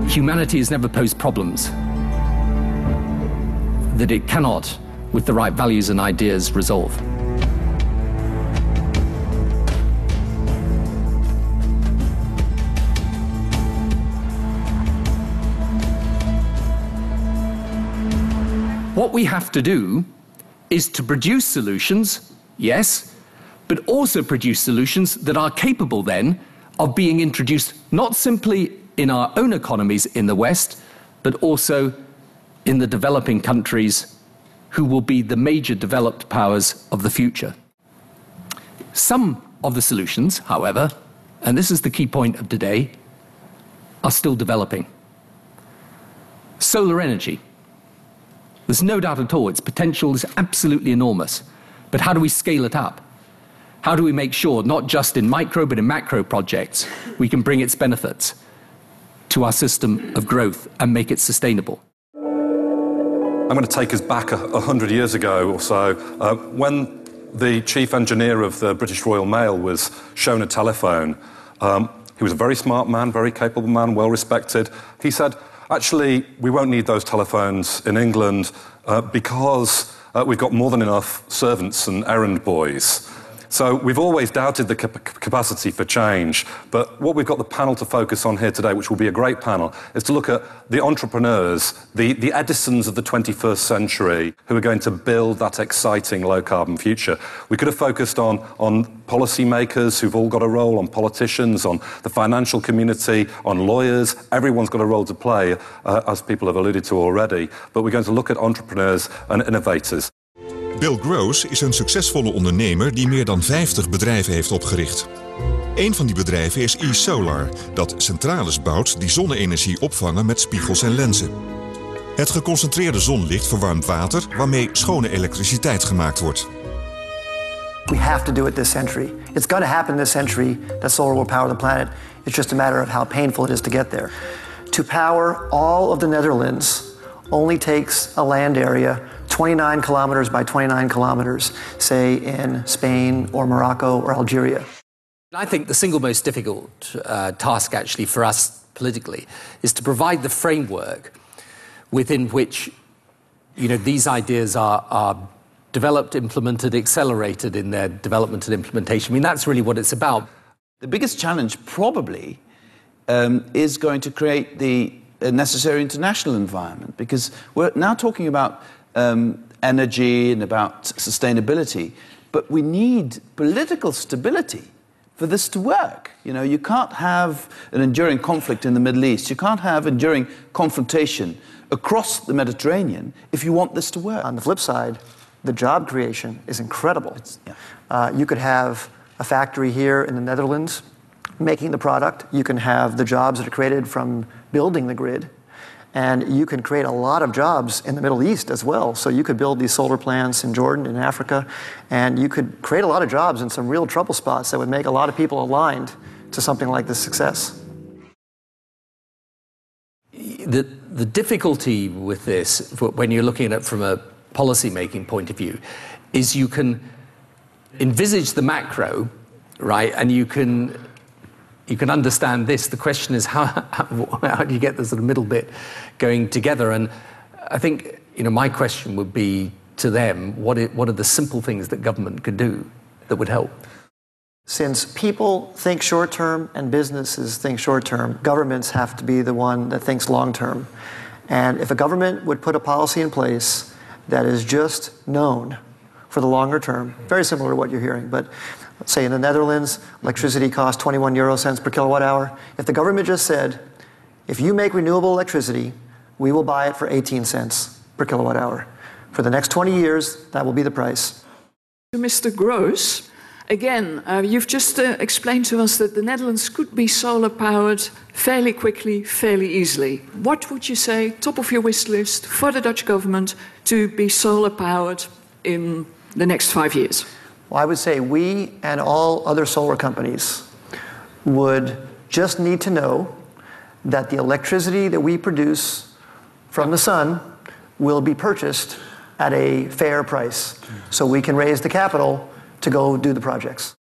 humanity has never posed problems that it cannot, with the right values and ideas, resolve. What we have to do is to produce solutions, yes, but also produce solutions that are capable then of being introduced not simply in our own economies in the West, but also in the developing countries who will be the major developed powers of the future. Some of the solutions, however, and this is the key point of today, are still developing. Solar energy. There's no doubt at all, its potential is absolutely enormous. But how do we scale it up? How do we make sure, not just in micro but in macro projects, we can bring its benefits to our system of growth and make it sustainable? I'm going to take us back 100 years ago or so, when the chief engineer of the British Royal Mail was shown a telephone. He was a very smart man, very capable man, well respected. He said, actually, we won't need those telephones in England because we've got more than enough servants and errand boys. So we've always doubted the capacity for change, but what we've got the panel to focus on here today, which will be a great panel, is to look at the entrepreneurs, the Edisons of the 21st century, who are going to build that exciting low-carbon future. We could have focused on policymakers who've all got a role, on politicians, on the financial community, on lawyers. Everyone's got a role to play, as people have alluded to already, but we're going to look at entrepreneurs and innovators. Bill Gross is een succesvolle ondernemer die meer dan 50 bedrijven heeft opgericht. Een van die bedrijven is eSolar, dat centrales bouwt die zonne-energie opvangen met spiegels en lenzen. Het geconcentreerde zonlicht verwarmt water waarmee schone elektriciteit gemaakt wordt. We have to do it this century. It's going to happen this century that solar will power the planet. It's just a matter of how painful it is to get there. To power all of the Netherlands only takes a land area 29 kilometers by 29 kilometers, say in Spain or Morocco or Algeria. I think the single most difficult task actually for us politically is to provide the framework within which these ideas are developed, implemented, accelerated in their development and implementation. I mean, that's really what it's about. The biggest challenge probably is going to create the necessary international environment, because we're now talking about energy and about sustainability, but we need political stability for this to work. You can't have an enduring conflict in the Middle East. You can't have enduring confrontation across the Mediterranean if you want this to work. On the flip side, the job creation is incredible. You could have a factory here in the Netherlands making the product. You can have the jobs that are created from building the grid. And you can create a lot of jobs in the Middle East as well. So you could build these solar plants in Jordan, in Africa, and you could create a lot of jobs in some real trouble spots that would make a lot of people aligned to something like this success. The difficulty with this, when you're looking at it from a policy-making point of view, is you can envisage the macro, right, and you can understand this. The question is how do you get the sort of middle bit going together? And I think my question would be to them, what are the simple things that government could do that would help? Since people think short-term and businesses think short-term, governments have to be the one that thinks long-term. And if a government would put a policy in place that is just known for the longer term, very similar to what you're hearing, but let's say in the Netherlands, electricity costs 21 euro cents per kilowatt hour. If the government just said, if you make renewable electricity, we will buy it for 18 cents per kilowatt hour. For the next 20 years, that will be the price. Mr. Gross, again, you've just explained to us that the Netherlands could be solar-powered fairly quickly, fairly easily. What would you say, top of your wish list, for the Dutch government to be solar-powered in the next 5 years? Well, I would say we and all other solar companies would just need to know that the electricity that we produce from the sun will be purchased at a fair price, so we can raise the capital to go do the projects.